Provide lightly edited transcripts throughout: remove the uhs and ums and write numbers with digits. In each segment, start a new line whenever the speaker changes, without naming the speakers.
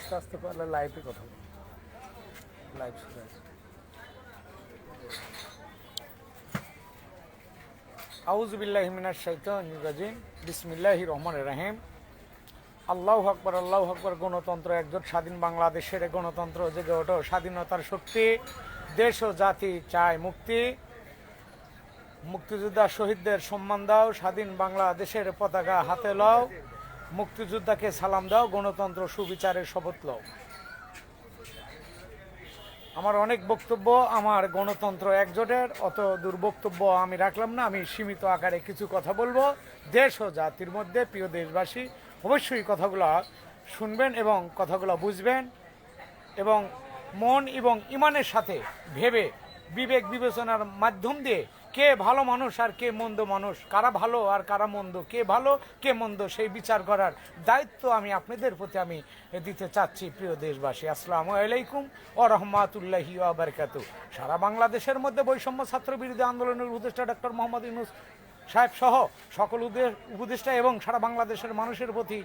আস্তে আস্তে পারলে লাইভে কথা বলবো। লাইভ শুরু আছে। আউযু বিল্লাহি মিনাশ শাইতানির রাজিম। বিসমিল্লাহির রহমানির রহিম। আল্লাহু আকবার, আল্লাহু আকবার। গণতন্ত্র, একজোট স্বাধীন বাংলাদেশের গণতন্ত্র জেগে ওঠো, স্বাধীনতার শক্তি, দেশ ও জাতি চায় মুক্তি। মুক্তিযোদ্ধা শহীদদের সম্মান দাও, স্বাধীন বাংলাদেশের পতাকা হাতে লও, মুক্তিযোদ্ধাকে সালাম দাও, গণতন্ত্র সুবিচারের শপথ লও। আমার অনেক বক্তব্য আমার গণতন্ত্র একজোটের, অত দূর বক্তব্য আমি রাখলাম না। আমি সীমিত আকারে কিছু কথা বলবো দেশ ও জাতির মধ্যে। প্রিয় দেশবাসী, অবশ্যই কথাগুলো শুনবেন এবং কথাগুলো বুঝবেন এবং মন এবং ইমানের সাথে ভেবে বিবেক বিবেচনার মাধ্যম দিয়ে কে ভালো মানুষ আর কে মন্দ মানুষ, কারা ভালো আর কারা মন্দ, কে ভালো কে মন্দ, সেই বিচার করার দায়িত্ব আমি আপনাদের প্রতি আমি দিতে চাচ্ছি। প্রিয় দেশবাসী, আসসালামু আলাইকুম ওয়া রাহমাতুল্লাহি ওয়া বারাকাতুহু। সারা বাংলাদেশের মধ্যে বৈষম্য ছাত্র বিরোধী আন্দোলনের উপদেষ্টা ডক্টর মোহাম্মদ ইউনূস সাহেব সহ সকল উপদেষ্টা এবং সারা বাংলাদেশের মানুষের প্রতি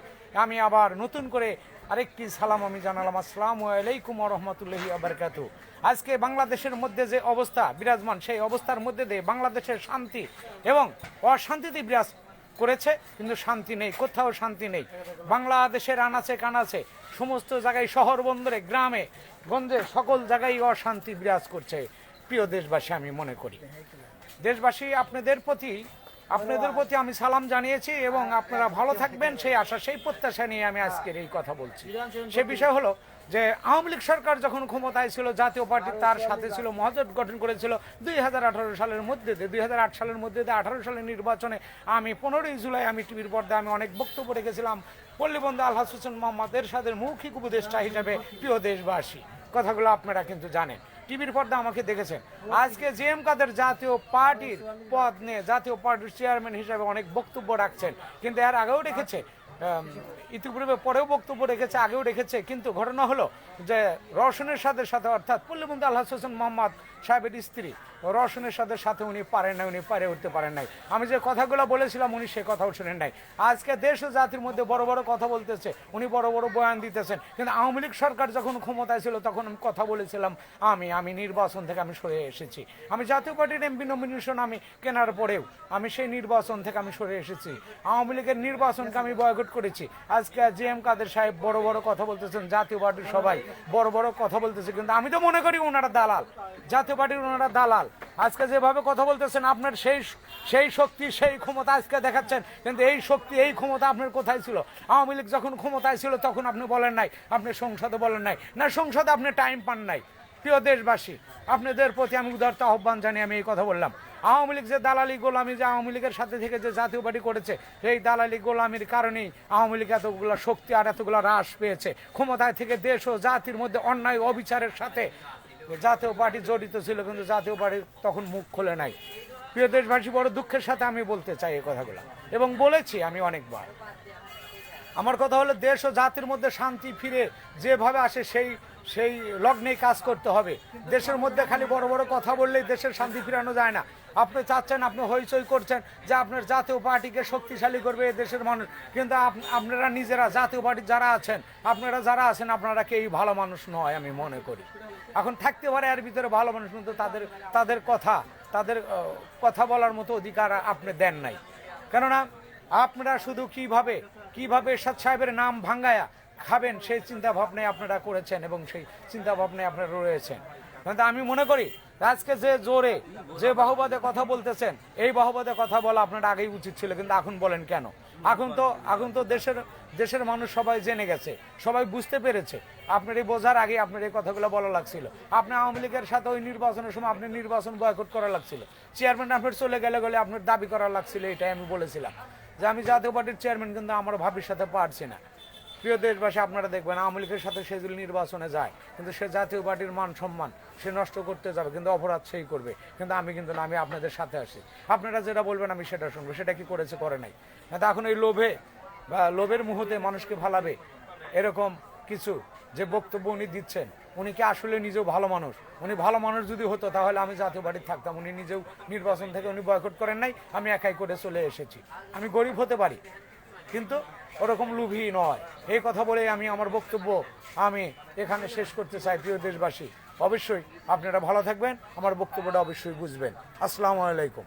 আমি আবার নতুন করে আরেকটি সালাম আমি জানালাম। আসসালামু আলাইকুম ওয়া রাহমাতুল্লাহি ওয়া বারাকাতুহু। আজকে বাংলাদেশের মধ্যে যে অবস্থা বিরাজমান, সেই অবস্থার মধ্যে দিয়ে বাংলাদেশের শান্তি এবং অশান্তিতে বিরাজ করেছে, কিন্তু শান্তি নেই, কোথাও শান্তি নেই। বাংলাদেশের আনাচে কানাচে সমস্ত জায়গায়, শহর বন্দরে, গ্রামে গঞ্জে সকল জায়গায় অশান্তি বিরাজ করছে। প্রিয় দেশবাসী, আমি মনে করি দেশবাসী আপনাদের প্রতি আমি সালাম জানিয়েছি এবং আপনারা ভালো থাকবেন সেই আশা সেই প্রত্যাশা নিয়ে আমি আজকের এই কথা বলছি। সে বিষয় হলো যে আওয়ামী লীগ সরকার যখন ক্ষমতায় ছিল, জাতীয় পার্টি তার সাথে ছিল, মহাজোট গঠন করেছিল 2018 সালের মধ্যে দিয়ে। 2008 সালের মধ্যে দিয়ে 18 সালের নির্বাচনে আমি 15ই জুলাই আমি টিভির পর্দায় আমি অনেক বক্তব্য রেখেছিলাম পল্লীবন্ধু আলহাজ হোসেন মোহাম্মদ এরশাদের মৌখিক উপদেষ্টা হিসেবে। প্রিয় দেশবাসী, কথাগুলো আপনারা কিন্তু জানেন, টিভির পর্দা আমাকে দেখেছেন। আজকে জেএম কাদের জাতীয় পার্টির পদ নিয়ে জাতীয় পার্টির চেয়ারম্যান হিসেবে অনেক বক্তব্য রাখছেন, কিন্তু এর আগেও রেখেছে, ইতিপূর্বে পরেও বক্তব্য রেখেছে, আগেও রেখেছে। কিন্তু ঘটনা হলো যে রওশনের সাথে অর্থাৎ পল্লীবন্ধু আলহাজ হোসেন মোহাম্মদ সাহেবের স্ত্রী রওশনের সাথে উনি পারেন নাই, উনি পারে উঠতে পারেন নাই। আমি যে কথাগুলো বলেছিলাম উনি সে কথাও শুনেন নাই। আজকে দেশ ও জাতির মধ্যে বড় বড় কথা বলতেছে, উনি বড় বড় বয়ান দিতেছেন, কিন্তু আওয়ামী লীগ সরকার যখন ক্ষমতায় ছিল তখন আমি কথা বলেছিলাম আমি নির্বাচন থেকে আমি সরে এসেছি। আমি জাতীয় পার্টির এমপি নমিনেশন আমি কেনার পরেও আমি সেই নির্বাচন থেকে আমি সরে এসেছি। আওয়ামী লীগের নির্বাচনকে আমি বয়কট করেছি। আজকে জেএম কাদের সাহেব বড় বড় কথা বলতেছেন, জাতীয় পার্টির সবাই বড় বড় কথা বলতেছে, কিন্তু আমি তো মনে করি ওনারা দালাল, জাতীয় পার্টির ওনারা দালাল। আজকে যেভাবে কথা বলতেছেন আপনার সেই শক্তি সেই ক্ষমতা আজকে দেখাচ্ছেন, কিন্তু এই শক্তি এই ক্ষমতা আপনার কোথায় ছিল? আওয়ামী লীগ যখন ক্ষমতায় ছিল তখন আপনি বলেন নাই, আপনি সংসদে বলেন নাই, না সংসদে আপনি টাইম পান নাই। প্রিয় দেশবাসী, আপনাদের প্রতি আমি উদারত আহ্বান জানিয়ে আমি এই কথা বললাম। আওয়ামী লীগ যে দালালি গোলামি, যে আওয়ামী লীগের সাথে থেকে যে জাতীয় পার্টি করেছে, এই দালালি গোলামির কারণেই আওয়ামী লীগ এতগুলো শক্তি আর এতগুলো হ্রাস পেয়েছে। ক্ষমতায় থেকে দেশ ও জাতির মধ্যে অন্যায় অবিচারের সাথে জাতীয় পার্টি জড়িত ছিল, কিন্তু জাতীয় পার্টি তখন মুখ খোলে নাই। প্রিয় দেশবাসী, বড় দুঃখের সাথে আমি বলতে চাই এই কথাগুলো এবং বলেছি আমি অনেকবার। আমার কথা হলো দেশ ও জাতির মধ্যে শান্তি ফিরে যেভাবে আসে সেই লগ্নেই কাজ করতে হবে। দেশের মধ্যে খালি বড় বড় কথা বললেই দেশের শান্তি ফিরানো যায় না। আপনি চাচ্ছেন, আপনি হইচই করছেন যে আপনার জাতীয় পার্টিকে শক্তিশালী করবে এই দেশের মানুষ, কিন্তু আপনারা নিজেরা জাতীয় পার্টির যারা আছেন, আপনারা কেউই ভালো মানুষ নয় আমি মনে করি। এখন থাকতে পারে এর ভিতরে ভালো মানুষ, কিন্তু তাদের কথা বলার মতো অধিকার আপনি দেন নাই। কেননা আপনারা শুধু কিভাবে এরশাদ সাহেবের নাম ভাঙ্গায়া খাবেন সেই চিন্তা ভাবনায় আপনারা করেছেন এবং সেই চিন্তা ভাবনায় আপনারা রয়েছেন। কিন্তু আমি মনে করি আজকে যে বাহুবাদে কথা বলতেছেন, এই বাহুবাদে কথা বলা আপনার আগেই উচিত ছিল, কিন্তু এখন বলেন কেন? এখন তো দেশের মানুষ সবাই জেনে গেছে, সবাই বুঝতে পেরেছে। আপনার এই বোঝার আগে আপনার এই কথাগুলো বলা লাগছিল। আপনি আওয়ামী লীগের সাথে ওই নির্বাচনের সময় আপনি নির্বাচন বয়কট করা লাগছিল, চেয়ারম্যান আপনার চলে গেলে আপনার দাবি করা লাগছিল। এটাই আমি বলেছিলাম যে আমি জাতীয় পার্টির চেয়ারম্যান, কিন্তু আমার ভাবির সাথে পারছি না। প্রিয় দেশবাসী, আপনারা দেখবেন আওয়ামী লীগের সাথে সে যদি নির্বাচনে যায়, কিন্তু সে জাতীয় পার্টির মান সম্মান সে নষ্ট করতে যাবে, কিন্তু অপরাধ সেই করবে। কিন্তু আমি আপনাদের সাথে আসি, আপনারা যেটা বলবেন আমি সেটা শুনবো। সেটা কি করেছে, করে নাই। কিন্তু এখন এই লোভের মুহূর্তে মানুষকে ফালাবে এরকম কিছু যে বক্তব্য উনি দিচ্ছেন, উনি কি আসলে নিজেও ভালো মানুষ? উনি ভালো মানুষ যদি হতো তাহলে আমি জাতীয় পার্টিতে থাকতাম। উনি নিজেও নির্বাচন থেকে উনি বয়কট করেন নাই, আমি একাই করে চলে এসেছি। আমি গরিব হতে পারি, কিন্তু ওরকম লুভি নয়। এই কথা বলে আমি আমার বক্তব্য আমি এখানে শেষ করতে চাই। প্রিয় দেশবাসী, অবশ্যই আপনারা ভালো থাকবেন, আমার বক্তব্যটা অবশ্যই বুঝবেন। আসসালামু আলাইকুম।